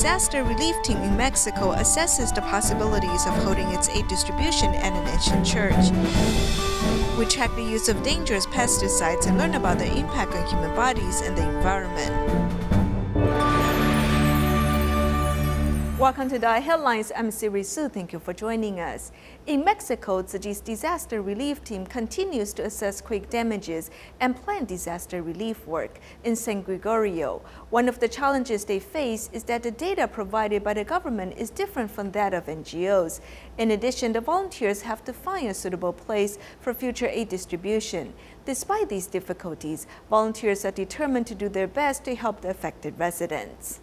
disaster relief team in Mexico assesses the possibilities of holding its aid distribution at an ancient church. We track the use of dangerous pesticides and learn about the impact on human bodies and the environment. Welcome to DaAi Headlines. I'm Siri Su. Thank you for joining us. In Mexico, Tzu Chi's disaster relief team continues to assess quake damages and plan disaster relief work in San Gregorio. One of the challenges they face is that the data provided by the government is different from that of NGOs. In addition, the volunteers have to find a suitable place for future aid distribution. Despite these difficulties, volunteers are determined to do their best to help the affected residents.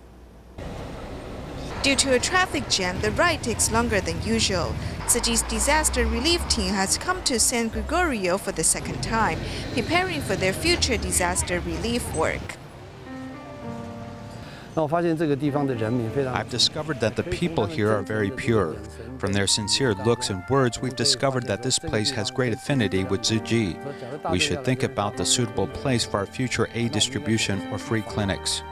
Due to a traffic jam, the ride takes longer than usual. Tzu Chi's disaster relief team has come to San Gregorio for the second time, preparing for their future disaster relief work. I've discovered that the people here are very pure. From their sincere looks and words, we've discovered that this place has great affinity with Tzu Chi. We should think about the suitable place for our future aid distribution or free clinics.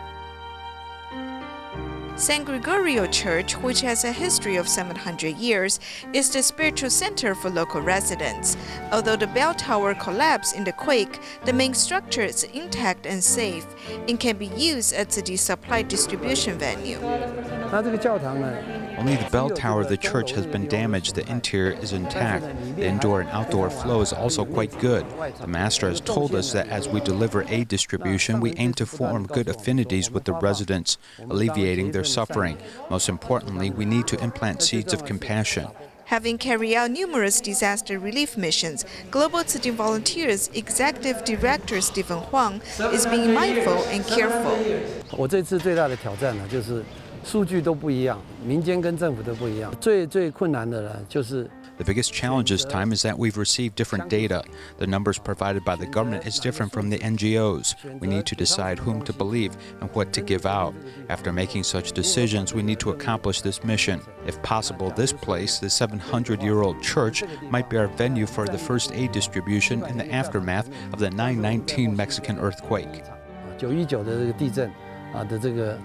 San Gregorio Church, which has a history of 700 years, is the spiritual center for local residents. Although the bell tower collapsed in the quake, the main structure is intact and safe and can be used as a supply distribution venue. Only the bell tower of the church has been damaged. The interior is intact. The indoor and outdoor flow is also quite good. The Master has told us that as we deliver aid distribution, we aim to form good affinities with the residents, alleviating their suffering. Most importantly, we need to implant seeds of compassion. Having carried out numerous disaster relief missions, Global Tzu Chi Volunteers Executive Director Stephen Huang is being mindful and careful. 我这次最大的挑战呢，就是数据都不一样，民间跟政府都不一样。最困难的呢，就是。 The biggest challenge this time is that we've received different data. The numbers provided by the government is different from the NGOs. We need to decide whom to believe and what to give out. After making such decisions, we need to accomplish this mission. If possible, this place, the 700-year-old church, might be our venue for the first aid distribution in the aftermath of the 9/19 Mexican earthquake. 9/19的这个地震的这个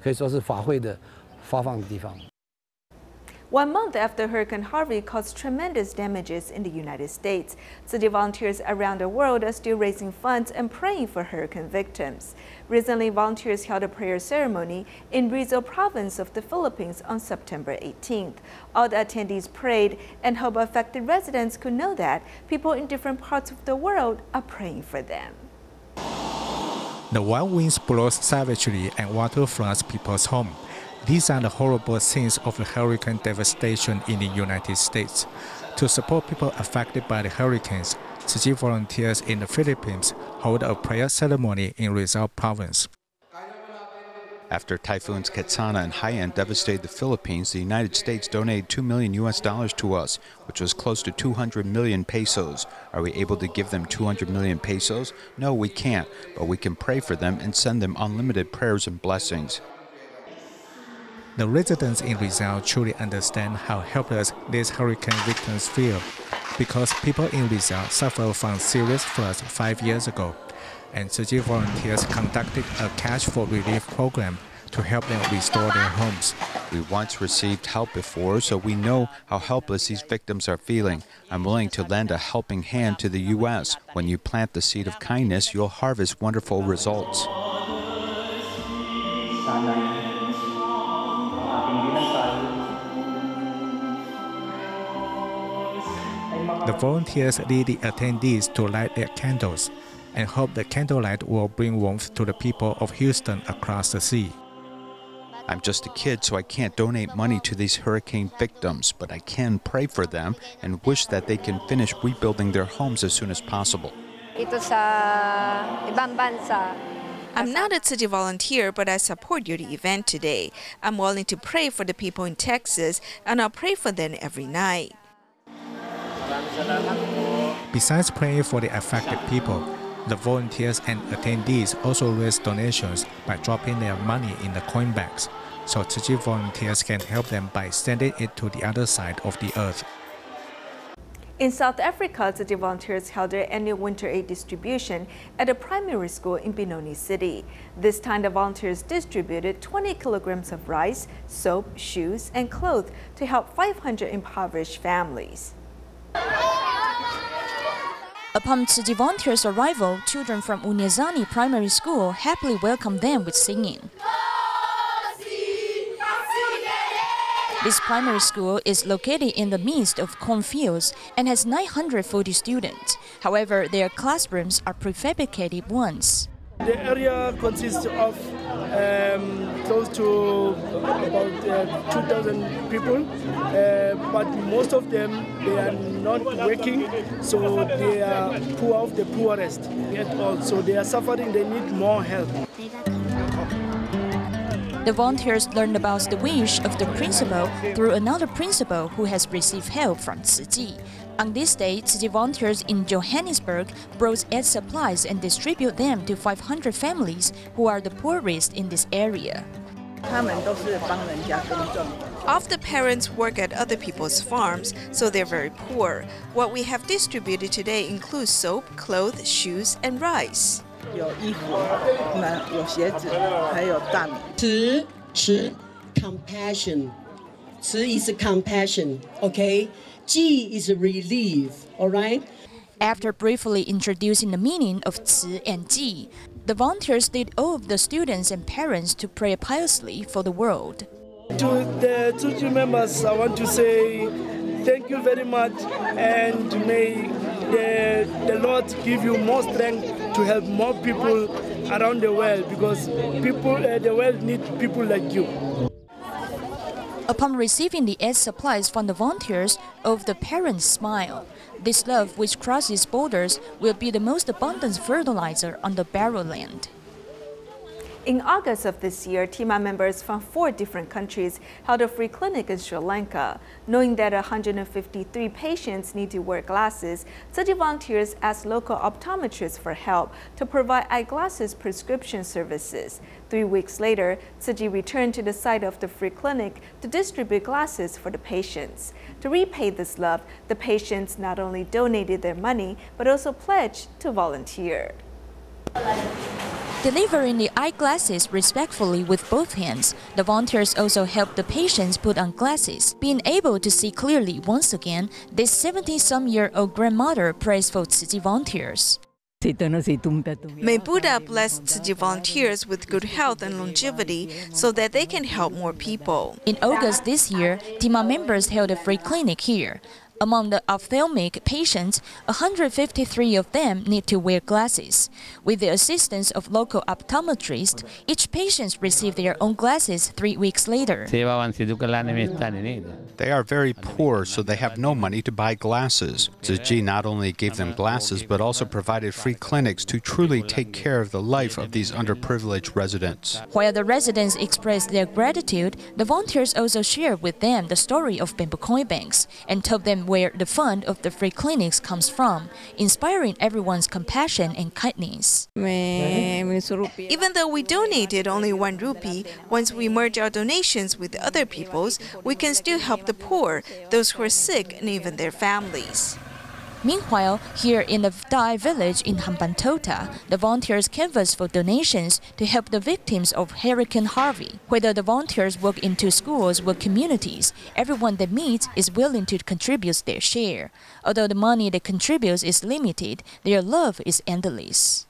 可以说是法会的发放的地方。 1 month after Hurricane Harvey caused tremendous damages in the United States, Tzu Chi volunteers around the world are still raising funds and praying for hurricane victims. Recently, volunteers held a prayer ceremony in Rizal province of the Philippines on September 18th. All the attendees prayed and hoped affected residents could know that people in different parts of the world are praying for them. The wild winds blow savagely and water floods people's homes. These are the horrible scenes of the hurricane devastation in the United States. To support people affected by the hurricanes, Tzu Chi volunteers in the Philippines hold a prayer ceremony in Rizal province. After typhoons Quetzana and Haiyan devastated the Philippines, the United States donated $2 million to us, which was close to 200 million pesos. Are we able to give them 200 million pesos? No, we can't, but we can pray for them and send them unlimited prayers and blessings. The residents in Rizal truly understand how helpless these hurricane victims feel, because people in Rizal suffered from serious floods 5 years ago, and Tzu Chi volunteers conducted a cash for relief program to help them restore their homes. We once received help before, so we know how helpless these victims are feeling. I'm willing to lend a helping hand to the U.S. When you plant the seed of kindness, you'll harvest wonderful results. The volunteers lead the attendees to light their candles and hope the candlelight will bring warmth to the people of Houston across the sea. I'm just a kid, so I can't donate money to these hurricane victims, but I can pray for them and wish that they can finish rebuilding their homes as soon as possible. I'm not a Tzu Chi volunteer, but I support your event today. I'm willing to pray for the people in Texas, and I'll pray for them every night. Besides praying for the affected people, the volunteers and attendees also raise donations by dropping their money in the coin bags, so Tzu Chi volunteers can help them by sending it to the other side of the earth. In South Africa, Tzu Chi volunteers held their annual winter aid distribution at a primary school in Benoni City. This time, the volunteers distributed 20 kilograms of rice, soap, shoes, and clothes to help 500 impoverished families. Upon Tzu Chi volunteers' arrival, children from Unyazani Primary School happily welcomed them with singing. This primary school is located in the midst of cornfields and has 940 students. However, their classrooms are prefabricated ones. The area consists of close to about 2,000 people, but most of them, they are not working, so they are poor of the poorest. Yet also they are suffering, they need more help. The volunteers learned about the wish of the principal through another principal who has received help from Tzu Chi. On this day, Tzu Chi volunteers in Johannesburg brought aid supplies and distribute them to 500 families who are the poorest in this area. Of the parents work at other people's farms, so they're very poor. What we have distributed today includes soap, clothes, shoes, and rice. 有衣服，有鞋子，还有大米。Tzu compassion. Tzu is compassion, okay? Chi is relief, all right? After briefly introducing the meaning of Tzu and Chi, the volunteers led all of the students and parents to pray piously for the world. To the Tzu Chi members, I want to say thank you very much, and may the Lord give you more strength to help more people around the world, because the world needs people like you. Upon receiving the aid supplies from the volunteers, all of the parents smile. This love, which crosses borders, will be the most abundant fertilizer on the Barrow land. In August of this year, TIMA members from 4 different countries held a free clinic in Sri Lanka. Knowing that 153 patients need to wear glasses, Tzu Chi volunteers asked local optometrists for help to provide eyeglasses prescription services. 3 weeks later, Tzu Chi returned to the site of the free clinic to distribute glasses for the patients. To repay this love, the patients not only donated their money, but also pledged to volunteer. Delivering the eyeglasses respectfully with both hands, the volunteers also helped the patients put on glasses. Being able to see clearly once again, this 70-some-year-old grandmother prays for Tzu Chi volunteers. May Buddha bless Tzu Chi volunteers with good health and longevity so that they can help more people. In August this year, TIMA members held a free clinic here. Among the ophthalmic patients, 153 of them need to wear glasses. With the assistance of local optometrists, each patient received their own glasses 3 weeks later. They are very poor, so they have no money to buy glasses. Tzu Chi not only gave them glasses, but also provided free clinics to truly take care of the life of these underprivileged residents. While the residents expressed their gratitude, the volunteers also shared with them the story of bamboo coin banks and told them where the fund of the free clinics comes from, inspiring everyone's compassion and kindness. Even though we donated only 1 rupee, once we merge our donations with other people's, we can still help the poor, those who are sick, and even their families. Meanwhile, here in the DaAi village in Hambantota, the volunteers canvass for donations to help the victims of Hurricane Harvey. Whether the volunteers work into schools or communities, everyone they meet is willing to contribute their share. Although the money they contribute is limited, their love is endless.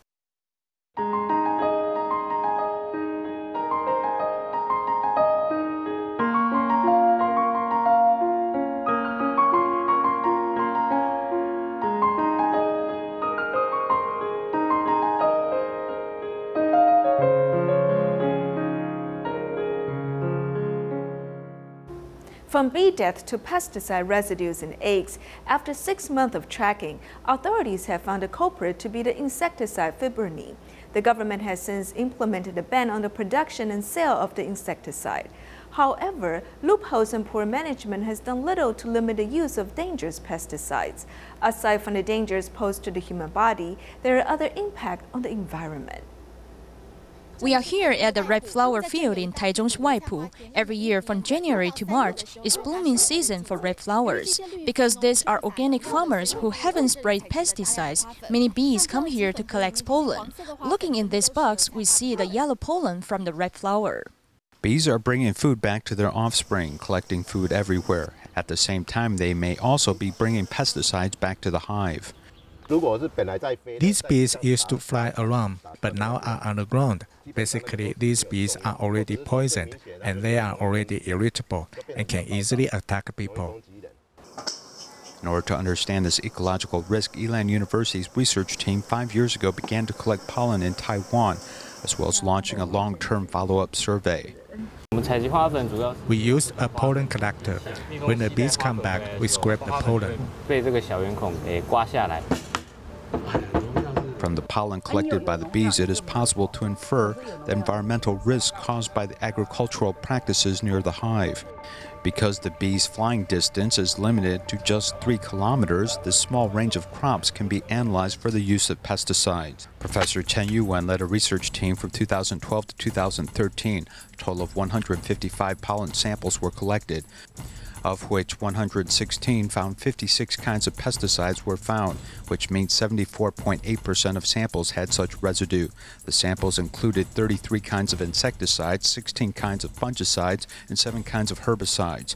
From bee death to pesticide residues in eggs, after 6 months of tracking, authorities have found the culprit to be the insecticide fipronil. The government has since implemented a ban on the production and sale of the insecticide. However, loopholes and poor management has done little to limit the use of dangerous pesticides. Aside from the dangers posed to the human body, there are other impacts on the environment. We are here at the red flower field in Taichung's Waipu. Every year from January to March is blooming season for red flowers. Because these are organic farmers who haven't sprayed pesticides, many bees come here to collect pollen. Looking in this box, we see the yellow pollen from the red flower. Bees are bringing food back to their offspring, collecting food everywhere. At the same time, they may also be bringing pesticides back to the hive. These bees used to fly around, but now are on the ground. Basically, these bees are already poisoned, and they are already irritable and can easily attack people. In order to understand this ecological risk, Hualien University's research team 5 years ago began to collect pollen in Taiwan, as well as launching a long-term follow-up survey. We used a pollen collector. When the bees come back, we scrape the pollen. From the pollen collected by the bees, it is possible to infer the environmental risk caused by the agricultural practices near the hive. Because the bees' flying distance is limited to just 3 kilometers, this small range of crops can be analyzed for the use of pesticides. Professor Chen Yuwen led a research team from 2012 to 2013. A total of 155 pollen samples were collected, of which 116 found 56 kinds of pesticides were found, which means 74.8% of samples had such residue. The samples included 33 kinds of insecticides, 16 kinds of fungicides, and 7 kinds of herbicides.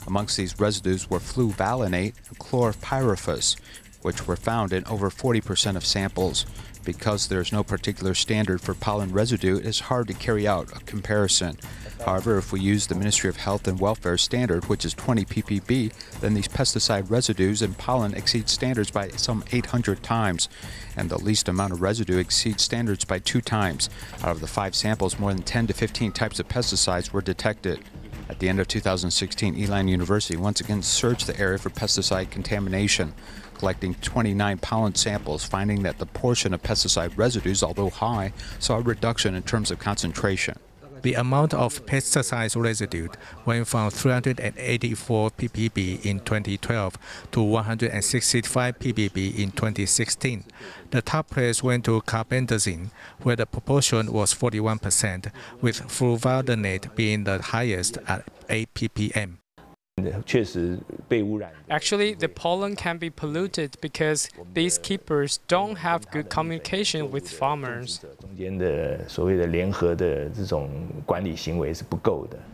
Amongst these residues were fluvalinate and chlorpyrifos, which were found in over 40% of samples. Because there is no particular standard for pollen residue, it is hard to carry out a comparison. However, if we use the Ministry of Health and Welfare standard, which is 20 ppb, then these pesticide residues in pollen exceed standards by some 800 times, and the least amount of residue exceeds standards by 2 times. Out of the 5 samples, more than 10 to 15 types of pesticides were detected. At the end of 2016, Hualien University once again searched the area for pesticide contamination, collecting 29 pollen samples, finding that the portion of pesticide residues, although high, saw a reduction in terms of concentration. The amount of pesticide residue went from 384 ppb in 2012 to 165 ppb in 2016. The top place went to carbendazole, where the proportion was 41%, with fluvalinate being the highest at 8 ppm. Actually, the pollen can be polluted because beekeepers don't have good communication with farmers.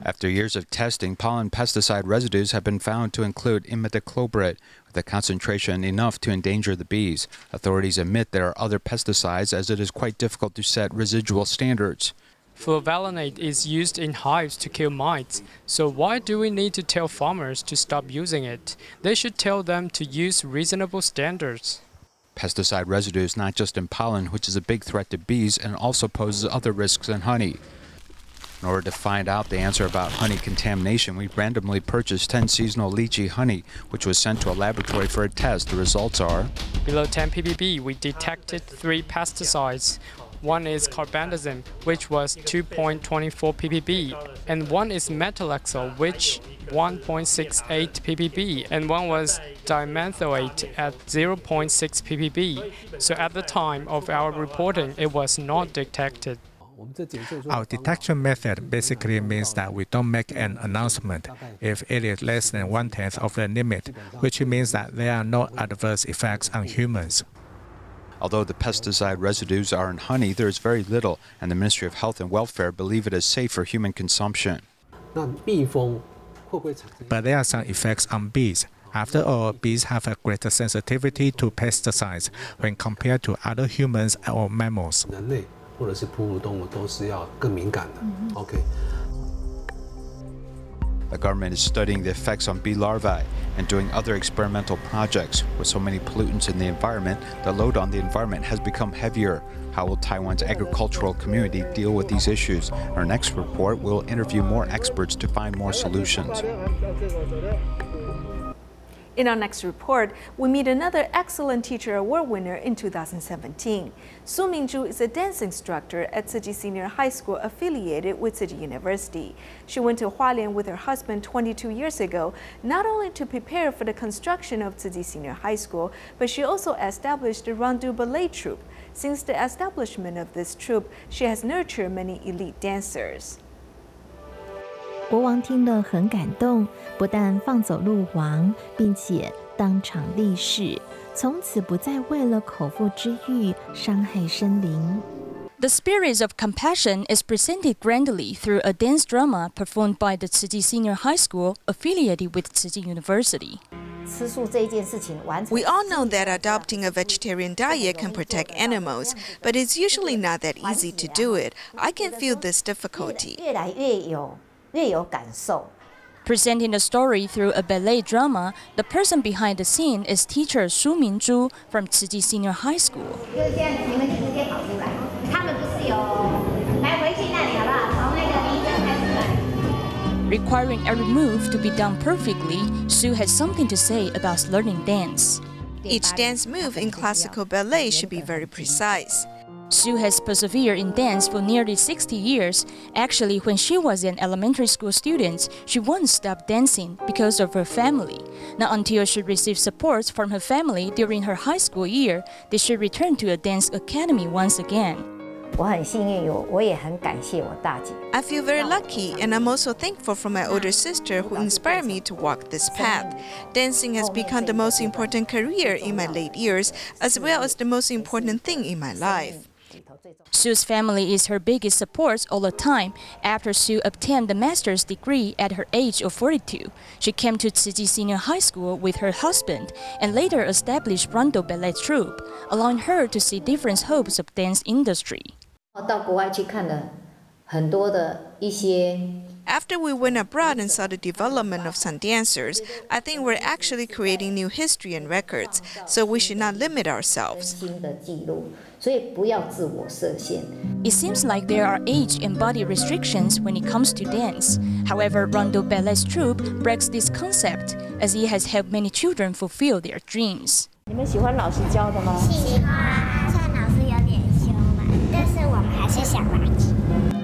After years of testing, pollen pesticide residues have been found to include imidacloprid, with a concentration enough to endanger the bees. Authorities admit there are other pesticides, as it is quite difficult to set residual standards. Fluvalinate is used in hives to kill mites, so why do we need to tell farmers to stop using it? They should tell them to use reasonable standards. Pesticide residue is not just in pollen, which is a big threat to bees, and also poses other risks in honey. In order to find out the answer about honey contamination, we randomly purchased 10 seasonal lychee honey, which was sent to a laboratory for a test. The results are: below 10 ppb, we detected 3 pesticides. One is carbendazole, which was 2.24 ppb, and one is metalaxyl, which 1.68 ppb, and one was dimethylate at 0.6 ppb. So at the time of our reporting, it was not detected. Our detection method basically means that we don't make an announcement if it is less than 1/10 of the limit, which means that there are no adverse effects on humans. Although the pesticide residues are in honey, there is very little, and the Ministry of Health and Welfare believe it is safe for human consumption. But there are some effects on bees. After all, bees have a greater sensitivity to pesticides when compared to other humans or mammals. The government is studying the effects on bee larvae and doing other experimental projects. With so many pollutants in the environment, the load on the environment has become heavier. How will Taiwan's agricultural community deal with these issues? In our next report, we'll interview more experts to find more solutions. In our next report, we meet another Excellent Teacher Award winner in 2017. Su Mingzhu is a dance instructor at Tzu Chi Senior High School affiliated with Tzu Chi University. She went to Hualien with her husband 22 years ago, not only to prepare for the construction of Tzu Chi Senior High School, but she also established the Rondu Ballet Troupe. Since the establishment of this troupe, she has nurtured many elite dancers. 国王听了很感动，不但放走鹿王，并且当场立誓，从此不再为了口腹之欲伤害生灵。 The spirit of compassion is presented grandly through a dance drama performed by the Tzu Chi Senior High School affiliated with Tzu Chi University. We all know that adopting a vegetarian diet can protect animals, but it's usually not that easy to do it. I can feel this difficulty. Presenting the story through a ballet drama, the person behind the scene is teacher Su Mingzhu from Tzu Chi Senior High School. Requiring every move to be done perfectly, Su has something to say about learning dance. Each dance move in classical ballet should be very precise. Su has persevered in dance for nearly 60 years. Actually, when she was an elementary school student, she once stopped dancing because of her family. Not until she received support from her family during her high school year did she return to a dance academy once again. I feel very lucky, and I'm also thankful for my older sister who inspired me to walk this path. Dancing has become the most important career in my late years, as well as the most important thing in my life. Su's family is her biggest support all the time. After Su obtained the master's degree at her age of 42, she came to Tzu Chi Senior High School with her husband and later established Rondu Ballet Troupe, allowing her to see different hopes of dance industry. After we went abroad and saw the development of some dancers, I think we're actually creating new history and records, so we should not limit ourselves. It seems like there are age and body restrictions when it comes to dance. However, Rondu Ballet Troupe breaks this concept, as it has helped many children fulfill their dreams.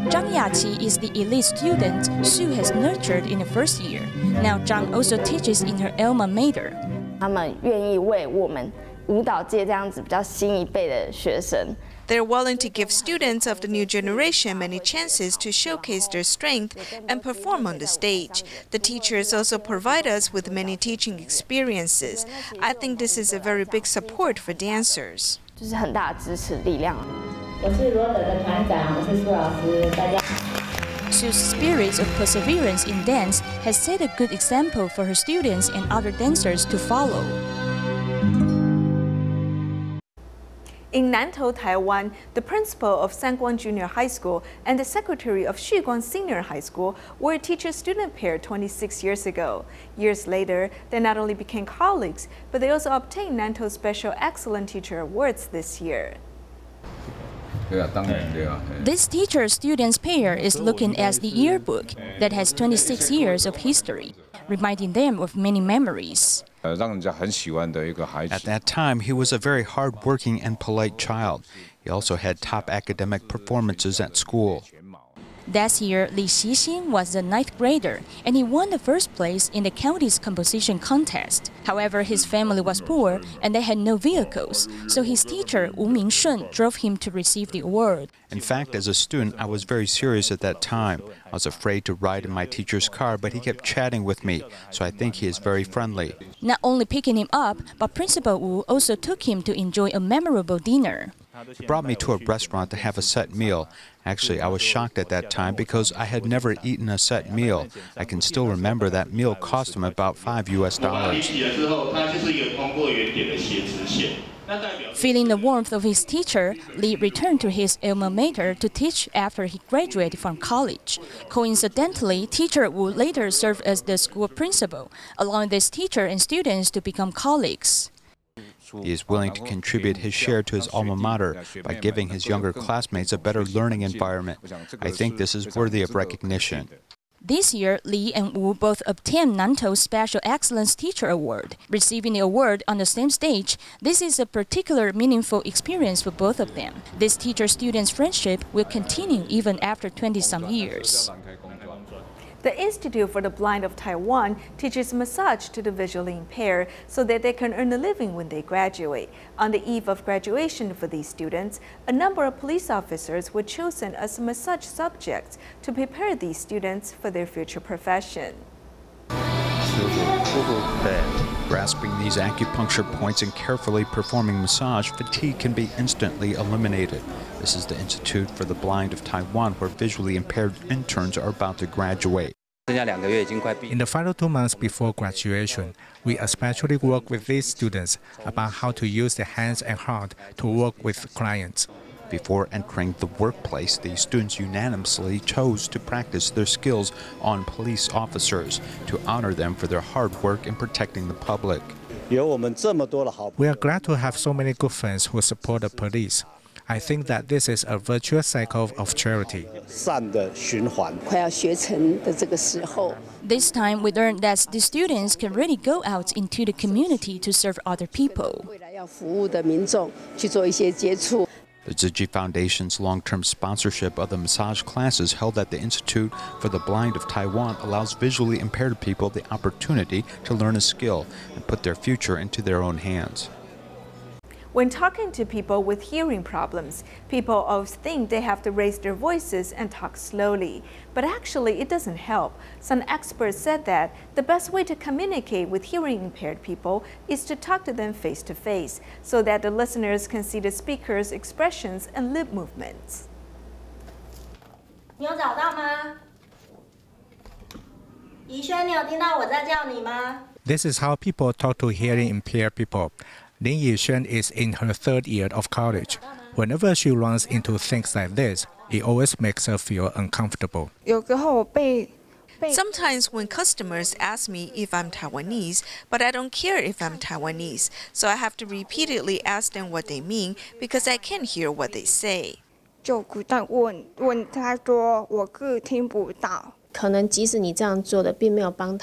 Zhang Yaqi is the elite student Su has nurtured in the first year. Now Zhang also teaches in her alma mater. They're willing to give students of the new generation many chances to showcase their strength and perform on the stage. The teachers also provide us with many teaching experiences. I think this is a very big support for dancers. Su's spirit of perseverance in dance has set a good example for her students and other dancers to follow. In Nantou, Taiwan, the principal of Sanguan Junior High School and the secretary of Xuguang Senior High School were a teacher-student pair 26 years ago. Years later, they not only became colleagues, but they also obtained Nantou Special Excellent Teacher Awards this year. This teacher-students pair is looking at the yearbook that has 26 years of history, reminding them of many memories. At that time, he was a very hard-working and polite child. He also had top academic performances at school. That year, Li Xixin was the 9th grader, and he won the first place in the county's composition contest. However, his family was poor, and they had no vehicles, so his teacher, Wu Mingshun, drove him to receive the award. In fact, as a student, I was very serious at that time. I was afraid to ride in my teacher's car, but he kept chatting with me, so I think he is very friendly. Not only picking him up, but Principal Wu also took him to enjoy a memorable dinner. He brought me to a restaurant to have a set meal. Actually, I was shocked at that time because I had never eaten a set meal. I can still remember that meal cost him about $5 US. Feeling the warmth of his teacher, Li returned to his alma mater to teach after he graduated from college. Coincidentally, teacher Wu later served as the school principal, allowing this teacher and students to become colleagues. He is willing to contribute his share to his alma mater by giving his younger classmates a better learning environment. I think this is worthy of recognition. This year, Li and Wu both obtained Nantou Special Excellence Teacher Award. Receiving the award on the same stage, this is a particularly meaningful experience for both of them. This teacher-student friendship will continue even after 20-some years. The Institute for the Blind of Taiwan teaches massage to the visually impaired so that they can earn a living when they graduate. On the eve of graduation for these students, a number of police officers were chosen as massage subjects to prepare these students for their future profession. Grasping these acupuncture points and carefully performing massage, fatigue can be instantly eliminated. This is the Institute for the Blind of Taiwan, where visually impaired interns are about to graduate. In the final 2 months before graduation, we especially work with these students about how to use their hands and heart to work with clients. Before entering the workplace, these students unanimously chose to practice their skills on police officers to honor them for their hard work in protecting the public. We are glad to have so many good friends who support the police. I think that this is a virtuous cycle of charity. This time, we learned that the students can really go out into the community to serve other people. The Tzu Chi Foundation's long-term sponsorship of the massage classes held at the Institute for the Blind of Taiwan allows visually impaired people the opportunity to learn a skill and put their future into their own hands. When talking to people with hearing problems, people always think they have to raise their voices and talk slowly. But actually, it doesn't help. Some experts said that the best way to communicate with hearing impaired people is to talk to them face to face, so that the listeners can see the speaker's expressions and lip movements. 你有找到吗？怡轩，你有听到我在叫你吗？ This is how people talk to hearing impaired people. Lin Yixuan is in her 3rd year of college. Whenever she runs into things like this, it always makes her feel uncomfortable. Sometimes when customers ask me if I'm Taiwanese, but I don't care if I'm Taiwanese, so I have to repeatedly ask them what they mean because I can't hear what they say.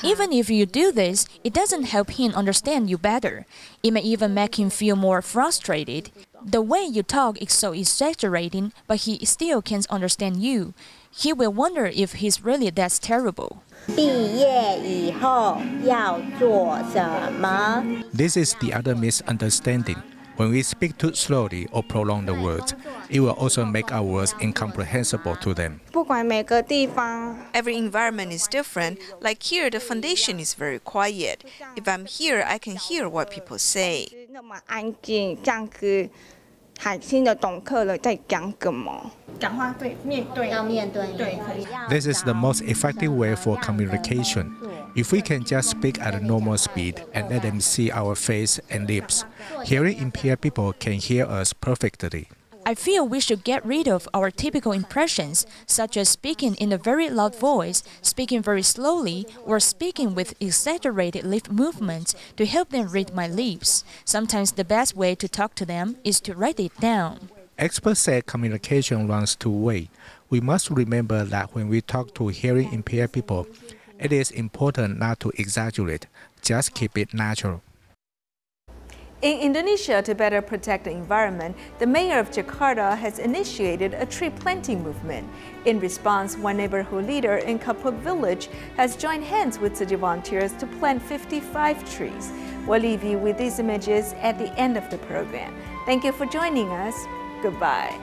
Even if you do this, it doesn't help him understand you better. It may even make him feel more frustrated. The way you talk is so exaggerating, but he still can't understand you. He will wonder if he's really that terrible. This is the other misunderstanding. When we speak too slowly or prolong the words, it will also make our words incomprehensible to them. Every environment is different. Like here, the foundation is very quiet. If I'm here, I can hear what people say. This is the most effective way for communication. If we can just speak at a normal speed and let them see our face and lips, hearing impaired people can hear us perfectly. I feel we should get rid of our typical impressions, such as speaking in a very loud voice, speaking very slowly, or speaking with exaggerated lip movements to help them read my lips. Sometimes the best way to talk to them is to write it down. Experts say communication runs two ways. We must remember that when we talk to hearing impaired people, it is important not to exaggerate, just keep it natural. In Indonesia, to better protect the environment, the mayor of Jakarta has initiated a tree planting movement. In response, one neighborhood leader in Kapuk village has joined hands with Tzu Chi volunteers to plant 55 trees. We'll leave you with these images at the end of the program. Thank you for joining us. Goodbye.